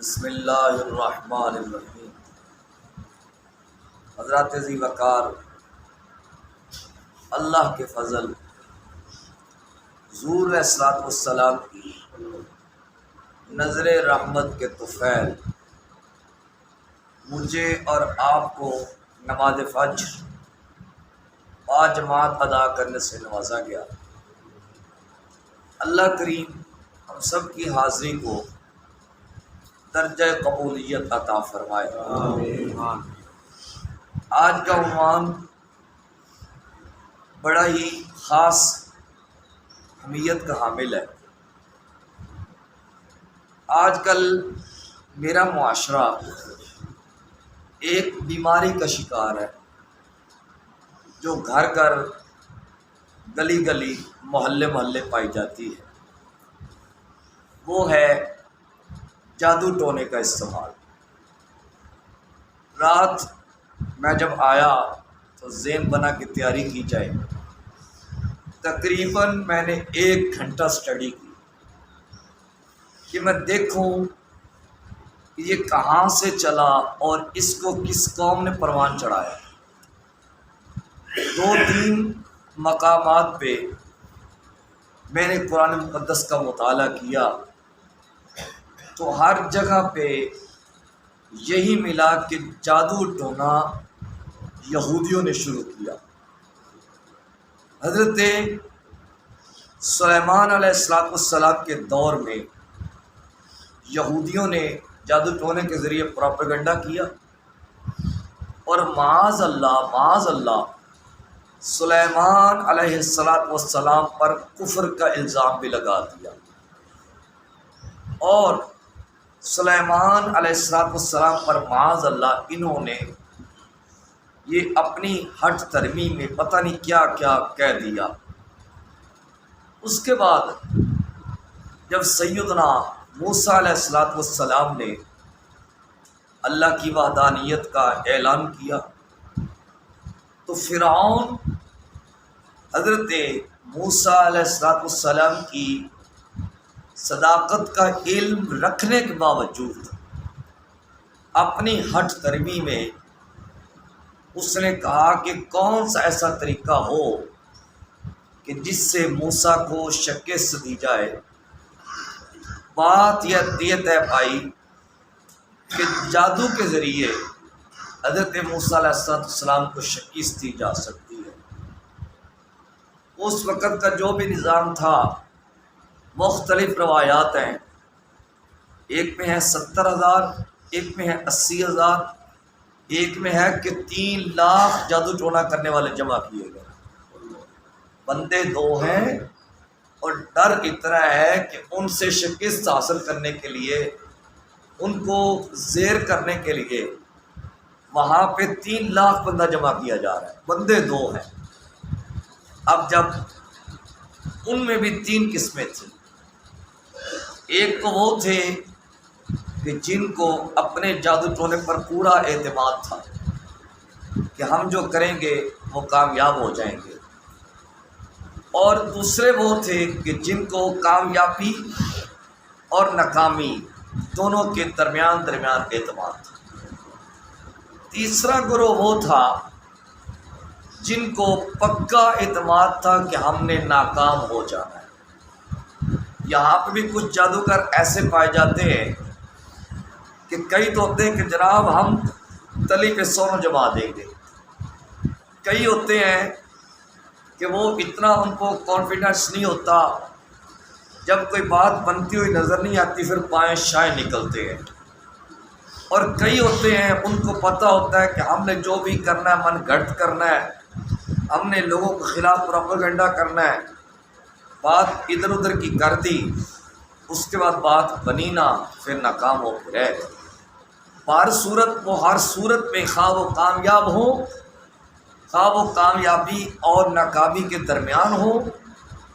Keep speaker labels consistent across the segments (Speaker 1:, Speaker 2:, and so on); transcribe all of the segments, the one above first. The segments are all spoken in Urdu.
Speaker 1: بسم اللہ الرحمن الرحیم۔ حضرات ذی وقار اللہ کے فضل حضور علیہ الصلوۃ والسلام کی نظر رحمت کے طفیل مجھے اور آپ کو نماز فجر باجماعت ادا کرنے سے نوازا گیا۔ اللہ کریم ہم سب کی حاضری کو درجہ قبولیت عطا فرمائے۔ آمین۔ آج کا عنوان بڑا ہی خاص اہمیت کا حامل ہے۔ آج کل میرا معاشرہ ایک بیماری کا شکار ہے جو گھر گھر گلی گلی محلے محلے پائی جاتی ہے، وہ ہے جادو ٹونے کا استعمال۔ رات میں جب آیا تو ذہن بنا کی تیاری کی جائے، تقریباً میں نے 1 گھنٹہ سٹڈی کی کہ میں دیکھوں کہ یہ کہاں سے چلا اور اس کو کس قوم نے پروان چڑھایا۔ 2-3 مقامات پہ میں نے قرآن مقدس کا مطالعہ کیا تو ہر جگہ پہ یہی ملا کہ جادو ٹونا یہودیوں نے شروع کیا۔ حضرت سلیمان علیہ السلام کے دور میں یہودیوں نے جادو ٹونے کے ذریعے پروپیگنڈا کیا اور معاذ اللہ سلیمان علیہ السلام پر کفر کا الزام بھی لگا دیا، اور سلیمان علیہ السلام پر معاذ اللہ انہوں نے یہ اپنی ہٹ ترمیم میں پتہ نہیں کیا کیا کہہ دیا۔ اس کے بعد جب سیدنا موسیٰ علیہ السلام نے اللہ کی وحدانیت کا اعلان کیا تو فرعون حضرت موسیٰ علیہ السلام کی صداقت کا علم رکھنے کے باوجود اپنی ہٹ ترمی میں اس نے کہا کہ کون سا ایسا طریقہ ہو کہ جس سے موسیٰ کو شکست دی جائے۔ بات یہ طے پائی کہ جادو کے ذریعے حضرت موسیٰ علیہ السلام کو شکست دی جا سکتی ہے۔ اس وقت کا جو بھی نظام تھا، مختلف روایات ہیں، ایک میں ہے 70,000، ایک میں ہے 80,000، ایک میں ہے کہ 3 لاکھ جادو ٹونا کرنے والے جمع کیے گئے۔ بندے 2 ہیں اور ڈر اتنا ہے کہ ان سے شکست حاصل کرنے کے لیے، ان کو زیر کرنے کے لیے وہاں پہ 3 لاکھ بندہ جمع کیا جا رہا ہے۔ بندے 2 ہیں۔ اب جب ان میں بھی 3 قسمیں تھیں، ایک تو وہ تھے کہ جن کو اپنے جادو ٹونے پر پورا اعتماد تھا کہ ہم جو کریں گے وہ کامیاب ہو جائیں گے، اور دوسرے وہ تھے کہ جن کو کامیابی اور ناکامی دونوں کے درمیان اعتماد تھا۔ تیسرا گروہ وہ تھا جن کو پکا اعتماد تھا کہ ہم نے ناکام ہو جانا ہے۔ یہاں پہ بھی کچھ جادوگر ایسے پائے جاتے ہیں کہ کئی تو ہوتے ہیں کہ جناب ہم تلی پہ سونو جما دیں گے، کئی ہوتے ہیں کہ وہ اتنا ان کو کانفیڈنس نہیں ہوتا، جب کوئی بات بنتی ہوئی نظر نہیں آتی پھر بائیں شائیں نکلتے ہیں، اور کئی ہوتے ہیں ان کو پتہ ہوتا ہے کہ ہم نے جو بھی کرنا ہے من گھڑت کرنا ہے، ہم نے لوگوں کے خلاف پروپیگنڈا کرنا ہے، بات ادھر ادھر کی کر دی، اس کے بعد بات بنی نہ، پھر ناکام ہو کے رہ گئے۔ ہر صورت میں خواہ وہ کامیاب ہوں، خواہ وہ کامیابی اور ناکامی کے درمیان ہوں،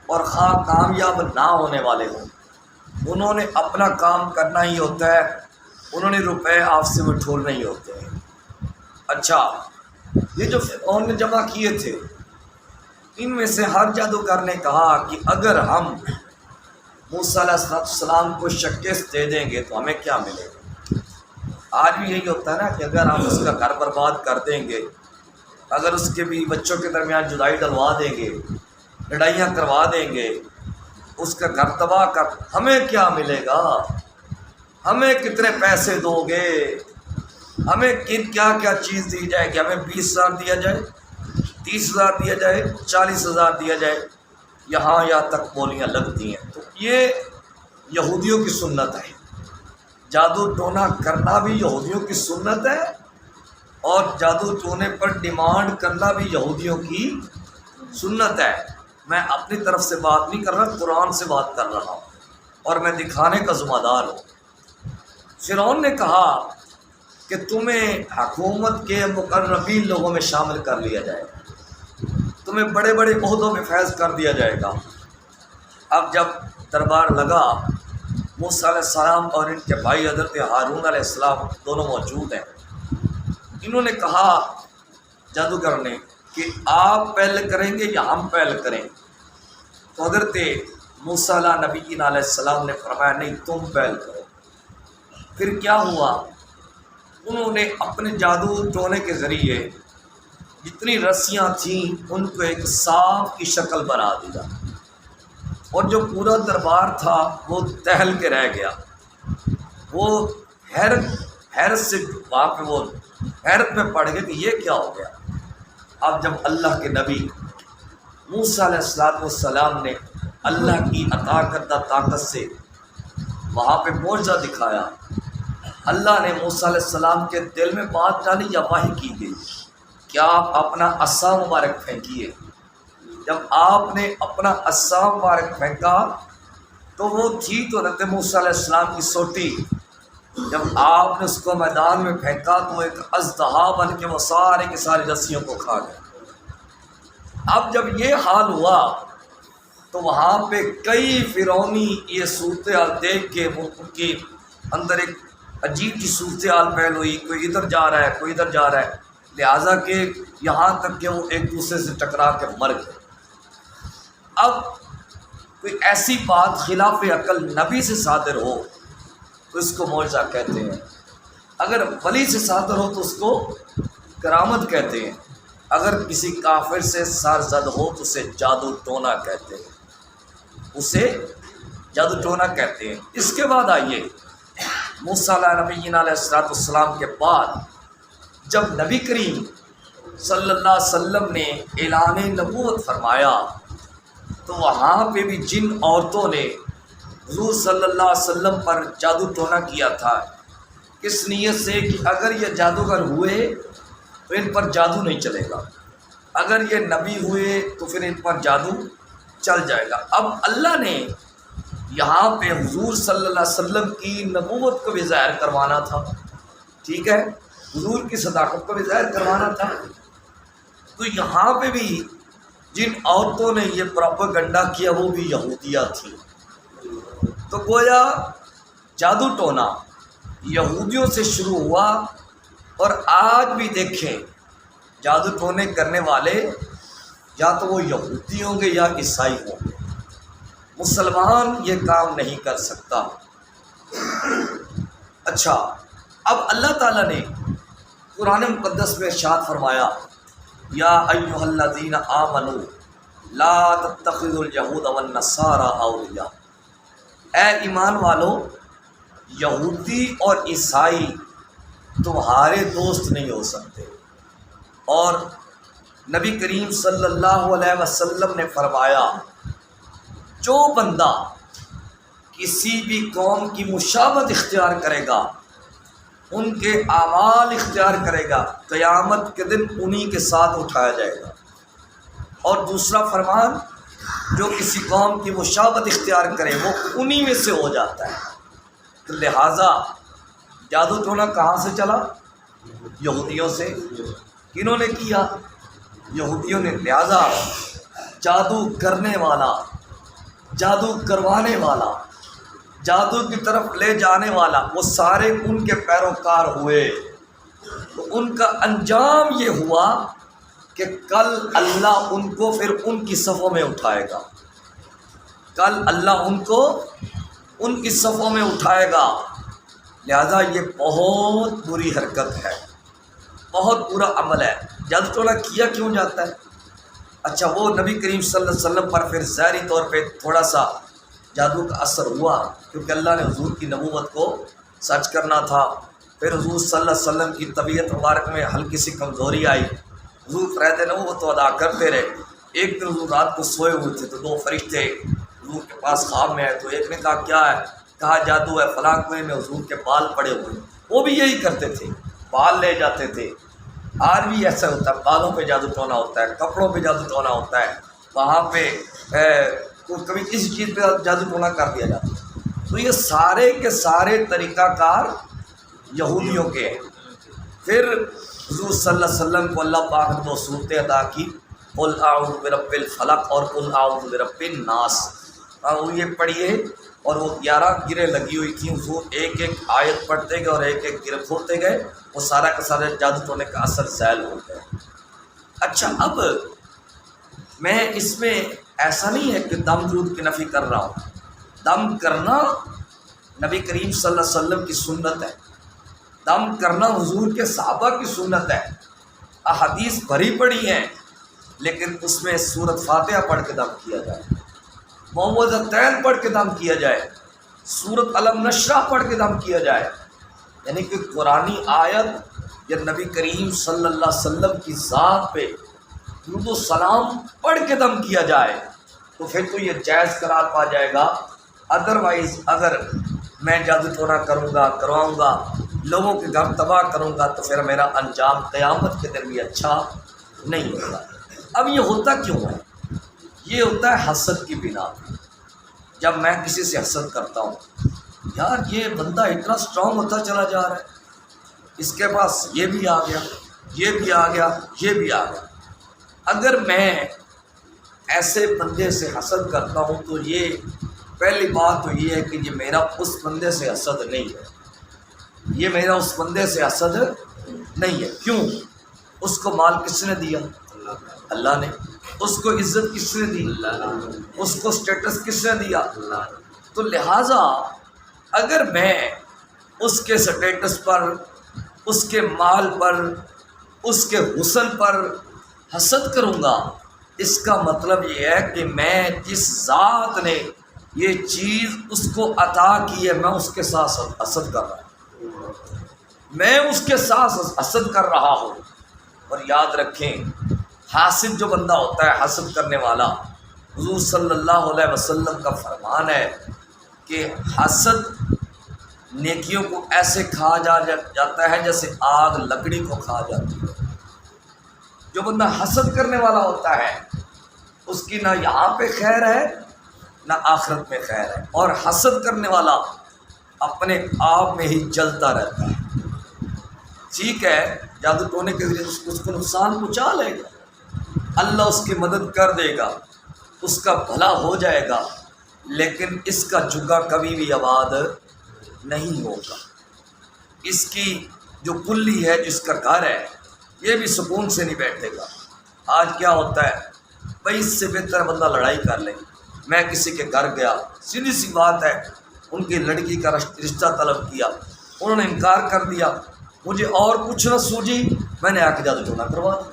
Speaker 1: اور خواہ کامیاب نہ ہونے والے ہوں، انہوں نے اپنا کام کرنا ہی ہوتا ہے، انہوں نے روپے آپ سے وٹھولنے ہی ہوتے ہیں۔ اچھا، یہ جو فرعون نے جمع کیے تھے، ان میں سے ہر جادوگر نے کہا کہ اگر ہم موسیٰ علیہ السلام کو شکست دے دیں گے تو ہمیں کیا ملے گا؟ آج بھی یہی ہوتا ہے نا کہ اگر ہم اس کا گھر برباد کر دیں گے، اگر اس کے بھی بچوں کے درمیان جدائی ڈلوا دیں گے، لڑائیاں کروا دیں گے، اس کا گھر تباہ کر، ہمیں کیا ملے گا؟ ہمیں کتنے پیسے دو گے؟ ہمیں کیا کیا چیز دی جائے گی؟ ہمیں 20,000 دیا جائے، 30,000 دیا جائے، 40,000 دیا جائے، یہاں تک بولیاں لگتی ہیں۔ تو یہ یہودیوں کی سنت ہے، جادو ٹونا کرنا بھی یہودیوں کی سنت ہے، اور جادو ٹونے پر ڈیمانڈ کرنا بھی یہودیوں کی سنت ہے۔ میں اپنی طرف سے بات نہیں کر رہا، قرآن سے بات کر رہا ہوں، اور میں دکھانے کا ذمہ دار ہوں۔ فرعون نے کہا کہ تمہیں حکومت کے مقربین لوگوں میں شامل کر لیا جائے گا، تمہیں بڑے بڑے عہدوں میں فیض کر دیا جائے گا۔ اب جب دربار لگا، موسیٰ علیہ السلام اور ان کے بھائی حضرت ہارون علیہ السلام دونوں موجود ہیں۔ انہوں نے کہا جادوگر نے کہ آپ پہل کریں گے یا ہم پہل کریں؟ تو حضرت موسیٰ نبی علیہ السلام نے فرمایا نہیں، تم پہل کرو۔ پھر کیا ہوا؟ انہوں نے اپنے جادو ٹونے کے ذریعے جتنی رسیاں تھیں ان کو ایک سانپ کی شکل بنا دیا، اور جو پورا دربار تھا وہ دہل کے رہ گیا۔ وہ حیرت سے وہاں پہ وہ حیرت میں پڑ گئے کہ یہ کیا ہو گیا۔ اب جب اللہ کے نبی موسیٰ علیہ السلام نے اللہ کی عطا کردہ طاقت سے وہاں پہ معجزہ دکھایا، اللہ نے موسیٰ علیہ السلام کے دل میں بات ڈالی یا وحی کی گئی کہ آپ اپنا عصا مبارک پھینکیے۔ جب آپ نے اپنا عصا مبارک پھینکا تو وہ تھی تو حضرت موسیٰ علیہ السلام کی سوٹی، جب آپ نے اس کو میدان میں پھینکا تو ایک اژدہا بن کے وہ سارے کی ساری رسیوں کو کھا گئے۔ اب جب یہ حال ہوا تو وہاں پہ کئی فرعونی یہ صورتحال دیکھ کے ان کے اندر ایک عجیب کی صورتحال پہل ہوئی، کوئی ادھر جا رہا ہے، کوئی ادھر جا رہا ہے، لہٰذا کہ یہاں تک کہ وہ ایک دوسرے سے ٹکرا کے مر گئے۔ اب کوئی ایسی بات خلاف عقل نبی سے صادر ہو تو اس کو معجزہ کہتے ہیں، اگر ولی سے صادر ہو تو اس کو کرامت کہتے ہیں، اگر کسی کافر سے سر زد ہو تو اسے جادو ٹونا کہتے ہیں، اسے جادو ٹونا کہتے ہیں۔ اس کے بعد آئیے موسیٰ نبی علیہ السلام کے بعد جب نبی کریم صلی اللہ علیہ وسلم نے اعلان نبوت فرمایا تو وہاں پہ بھی جن عورتوں نے حضور صلی اللہ علیہ وسلم پر جادو ٹونا کیا تھا، کس نیت سے کہ اگر یہ جادوگر ہوئے تو ان پر جادو نہیں چلے گا، اگر یہ نبی ہوئے تو پھر ان پر جادو چل جائے گا۔ اب اللہ نے یہاں پہ حضور صلی اللہ علیہ وسلم کی نبوت کو بھی ظاہر کروانا تھا، ٹھیک ہے، حضور کی صداقت کو بھی ظاہر کروانا تھا، تو یہاں پہ بھی جن عورتوں نے یہ پروپیگنڈا کیا وہ بھی یہودیہ تھی۔ تو گویا جادو ٹونا یہودیوں سے شروع ہوا، اور آج بھی دیکھیں جادو ٹونے کرنے والے یا تو وہ یہودی ہوں گے یا عیسائی ہوں گے، مسلمان یہ کام نہیں کر سکتا۔ اچھا، اب اللہ تعالیٰ نے قرآن مقدس میں ارشاد فرمایا یا ایھا الذین آمنوا لا تتخذوا الیہود والنصارى اولیاء، اے ایمان والو یہودی اور عیسائی تمہارے دوست نہیں ہو سکتے۔ اور نبی کریم صلی اللہ علیہ وسلم نے فرمایا جو بندہ کسی بھی قوم کی مشابہت اختیار کرے گا، ان کے اعمال اختیار کرے گا، قیامت کے دن انہی کے ساتھ اٹھایا جائے گا۔ اور دوسرا فرمان، جو کسی قوم کی مشابہت اختیار کرے وہ انہی میں سے ہو جاتا ہے۔ تو لہٰذا جادو ٹونا کہاں سے چلا؟ یہودیوں سے۔ کنہوں نے کیا؟ یہودیوں نے۔ لہٰذا جادو کرنے والا، جادو کروانے والا، جادو کی طرف لے جانے والا، وہ سارے ان کے پیروکار ہوئے۔ تو ان کا انجام یہ ہوا کہ کل اللہ ان کو پھر ان کی صفوں میں اٹھائے گا، کل اللہ ان کو ان کی صفوں میں اٹھائے گا۔ لہذا یہ بہت بری حرکت ہے، بہت برا عمل ہے۔ جادو ٹونا کیا کیوں جاتا ہے؟ اچھا، وہ نبی کریم صلی اللہ علیہ وسلم پر پھر ظاہری طور پہ تھوڑا سا جادو کا اثر ہوا، کیونکہ اللہ نے حضور کی نبوت کو سچ کرنا تھا۔ پھر حضور صلی اللہ علیہ وسلم کی طبیعت مبارک میں ہلکی سی کمزوری آئی، حضور فرائض نبوت تو ادا کرتے رہے۔ ایک دن حضور رات کو سوئے ہوئے تھے تو دو فرشتے حضور کے پاس خواب میں آئے، تو ایک نے کہا کیا ہے؟ کہا جادو ہے، فلاں کوئی میں حضور کے بال پڑے ہوئے۔ وہ بھی یہی کرتے تھے، بال لے جاتے تھے۔ آج بھی ایسا ہوتا ہے، بالوں پہ جادو ٹونا ہوتا ہے، کپڑوں پہ جادو ٹونا ہوتا ہے، وہاں پہ کبھی کسی چیز پہ جادو ٹونا کر دیا جاتا ہے۔ تو یہ سارے کے سارے طریقہ کار یہودیوں کے ہیں۔ پھر حضور صلی اللہ علیہ وسلم کو اللہ پاک نے دو صورتیں عطا کی، قل اعوذ برب الفلق اور قل اعوذ برب الناس۔ یہ پڑھیے، اور وہ 11 گریں لگی ہوئی تھیں، حضور ایک ایک آیت پڑھتے گئے اور ایک ایک گرہ کھولتے گئے، وہ سارا کا سارا جادو ٹونے کا اثر زائل ہو گیا۔ اچھا، اب میں اس میں ایسا نہیں ہے کہ دم درود کی نفی کر رہا ہوں۔ دم کرنا نبی کریم صلی اللہ علیہ وسلم کی سنت ہے، دم کرنا حضور کے صحابہ کی سنت ہے۔ احادیث بھری پڑی ہیں، لیکن اس میں سورۃ فاتحہ پڑھ کے دم کیا جائے، معوذتین پڑھ کے دم کیا جائے، سورۃ علم نشرح پڑھ کے دم کیا جائے، یعنی کہ قرآنی آیت یا نبی کریم صلی اللہ علیہ وسلم کی ذات پہ درود و سلام پڑھ کے دم کیا جائے، تو پھر تو یہ جائز قرار پا جائے گا۔ ادروائز اگر میں جادو ٹونا کروں گا، کرواؤں گا، لوگوں کے گھر تباہ کروں گا، تو پھر میرا انجام قیامت کے دن بھی اچھا نہیں ہوگا۔ اب یہ ہوتا کیوں ہے؟ یہ ہوتا ہے حسد کی بنا پہ۔ جب میں کسی سے حسد کرتا ہوں، یار یہ بندہ اتنا اسٹرانگ ہوتا چلا جا رہا ہے، اس کے پاس یہ بھی آ گیا، یہ بھی آ گیا، یہ بھی آ گیا۔ اگر میں ایسے بندے سے حسد کرتا ہوں تو یہ پہلی بات تو یہ ہے کہ یہ میرا اس بندے سے حسد نہیں ہے، یہ میرا اس بندے سے حسد نہیں ہے۔ کیوں؟ اس کو مال کس نے دیا؟ اللہ نے۔ اس کو عزت کس نے دی؟ اس کو سٹیٹس کس نے دیا؟ تو لہٰذا اگر میں اس کے سٹیٹس پر، اس کے مال پر، اس کے حسن پر حسد کروں گا، اس کا مطلب یہ ہے کہ میں جس ذات نے یہ چیز اس کو عطا کی ہے، میں اس کے ساتھ حسد کر رہا ہوں، میں اس کے ساتھ حسد کر رہا ہوں۔ اور یاد رکھیں، حاسد جو بندہ ہوتا ہے، حسد کرنے والا، حضور صلی اللہ علیہ وسلم کا فرمان ہے کہ حسد نیکیوں کو ایسے کھا جاتا ہے جیسے آگ لکڑی کو کھا جاتی ہے۔ جو بندہ حسد کرنے والا ہوتا ہے، اس کی نہ یہاں پہ خیر ہے نہ آخرت میں خیر ہے، اور حسد کرنے والا اپنے آپ میں ہی جلتا رہتا ہے۔ ٹھیک ہے، جادو ٹونے کے ذریعے اس کو نقصان پہنچا لے گا، اللہ اس کی مدد کر دے گا، اس کا بھلا ہو جائے گا، لیکن اس کا جھگا کبھی بھی آباد نہیں ہوگا۔ اس کی جو کلی ہے، جس کا گھر ہے، یہ بھی سکون سے نہیں بیٹھے گا۔ آج کیا ہوتا ہے بھائی، اس سے بہتر بندہ لڑائی کر لے۔ میں کسی کے گھر گیا، سیدھی سی بات ہے، ان کی لڑکی کا رشتہ طلب کیا، انہوں نے انکار کر دیا، مجھے اور کچھ نہ سوجی، میں نے آ کے جادو ٹونا کروا دیا۔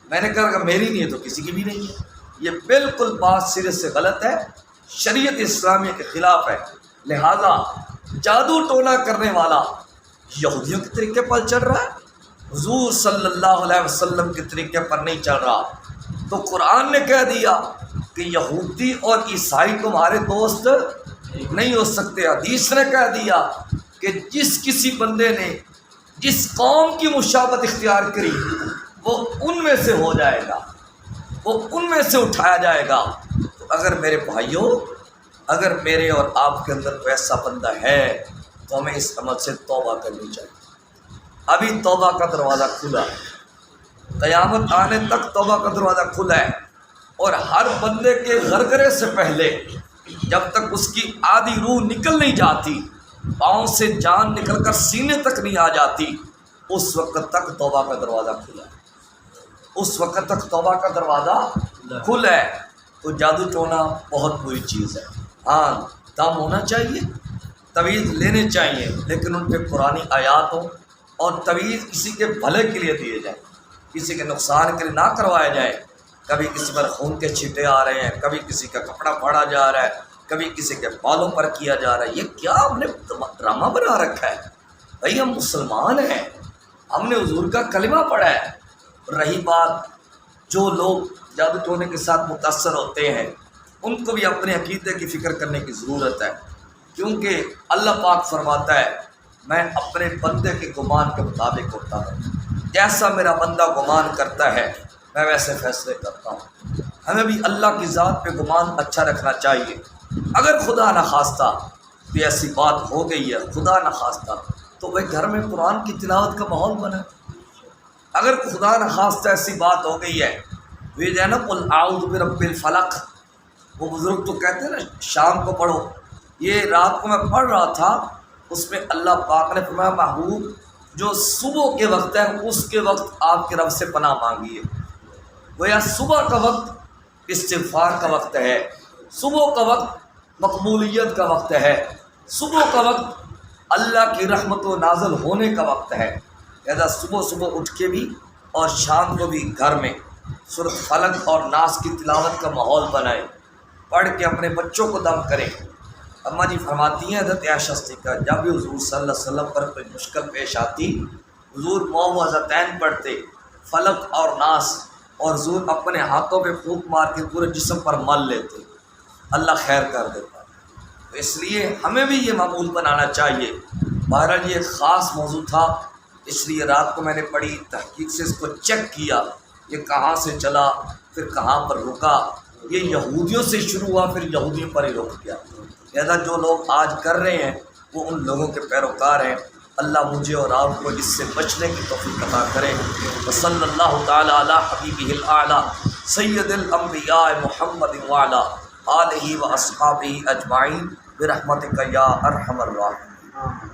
Speaker 1: میں نے کہا کہ میری نہیں ہے تو کسی کی بھی نہیں ہے۔ یہ بالکل بات سرے سے غلط ہے، شریعت اسلامیہ کے خلاف ہے۔ لہذا جادو ٹونا کرنے والا یہودیوں کے طریقے پر چل رہا ہے، حضور صلی اللہ علیہ وسلم کے طریقے پر نہیں چل رہا۔ تو قرآن نے کہہ دیا کہ یہودی اور عیسائی تمہارے دوست نہیں ہو سکتے۔ حدیث نے کہہ دیا کہ جس کسی بندے نے جس قوم کی مشابہت اختیار کری، وہ ان میں سے ہو جائے گا، وہ ان میں سے اٹھایا جائے گا۔ تو اگر میرے بھائیوں، اگر میرے اور آپ کے اندر کوئی ایسا بندہ ہے تو ہمیں اس عمل سے توبہ کرنی چاہیے۔ ابھی توبہ کا دروازہ کھلا ہے، قیامت آنے تک توبہ کا دروازہ کھلا ہے، اور ہر بندے کے غرغرے سے پہلے، جب تک اس کی آدھی روح نکل نہیں جاتی، پاؤں سے جان نکل کر سینے تک نہیں آ جاتی، اس وقت تک توبہ کا دروازہ کھلا ہے، اس وقت تک توبہ کا دروازہ کھلا ہے۔ تو جادو ٹونا بہت بری چیز ہے۔ ہاں، دم ہونا چاہیے، تویز لینے چاہیے، لیکن ان پہ قرآنی آیات ہوں، اور تویز کسی کے بھلے کے لیے دیے جائیں، کسی کے نقصان کے لیے نہ کروایا جائے۔ کبھی کسی پر خون کے چھینٹے آ رہے ہیں، کبھی کسی کا کپڑا پھاڑا جا رہا ہے، کبھی کسی کے بالوں پر کیا جا رہا ہے، یہ کیا ہم نے ڈرامہ بنا رکھا ہے؟ بھائی ہم مسلمان ہیں، ہم نے حضور کا کلمہ پڑھا ہے۔ رہی بات جو لوگ جادو ٹونے کے ساتھ متاثر ہوتے ہیں، ان کو بھی اپنے عقیدے کی فکر کرنے کی ضرورت ہے، کیونکہ اللہ پاک فرماتا ہے میں اپنے بندے کے گمان کے مطابق ہوتا ہوں، جیسا میرا بندہ گمان کرتا ہے میں ویسے فیصلے کرتا ہوں۔ ہمیں بھی اللہ کی ذات پہ گمان اچھا رکھنا چاہیے۔ اگر خدا نخواستہ بھی ایسی بات ہو گئی ہے، خدا نخواستہ، تو بھائی گھر میں قرآن کی تلاوت کا ماحول بنا۔ اگر خدا نخواستہ ایسی بات ہو گئی ہے، وہ جو ہے نا قل اعوذ برب الفلق، وہ بزرگ تو کہتے ہیں نا شام کو پڑھو، یہ رات کو میں پڑھ رہا تھا، اس میں اللہ پاک نے فرمایا محبوب جو صبح کے وقت ہے اس کے وقت آپ کے رب سے پناہ مانگیے۔ گویا صبح کا وقت استغفار کا وقت ہے، صبح کا وقت مقبولیت کا وقت ہے، صبح کا وقت اللہ کی رحمت و نازل ہونے کا وقت ہے۔ لہذا صبح اٹھ کے بھی اور شام کو بھی گھر میں سورۃ فلق اور ناس کی تلاوت کا ماحول بنائیں، پڑھ کے اپنے بچوں کو دم کریں۔ اماں جی فرماتی ہیں حضرت عائشہ صدیقہ جب بھی حضور صلی اللہ علیہ وسلم پر کوئی مشکل پیش آتی، حضور معوذتین پڑھتے، فلق اور ناس، اور حضور اپنے ہاتھوں پہ پھونک مار کے پورے جسم پر مل لیتے، اللہ خیر کر دیتا۔ تو اس لیے ہمیں بھی یہ معمول بنانا چاہیے۔ بہرحال یہ ایک خاص موضوع تھا، اس لیے رات کو میں نے بڑی تحقیق سے اس کو چیک کیا، یہ کہاں سے چلا پھر کہاں پر رکا۔ یہ یہودیوں سے شروع ہوا، پھر یہودیوں پر ہی رک گیا۔ لہذا جو لوگ آج کر رہے ہیں وہ ان لوگوں کے پیروکار ہیں۔ اللہ مجھے اور آپ کو اس سے بچنے کی توفیق عطا کرے۔ وصلی اللہ تعالی علی حبیبہ الاعلی سید الانبیاء محمد وعلی آلہ و اصحابہ اجمعین برحمتک یا ارحم الراحمین۔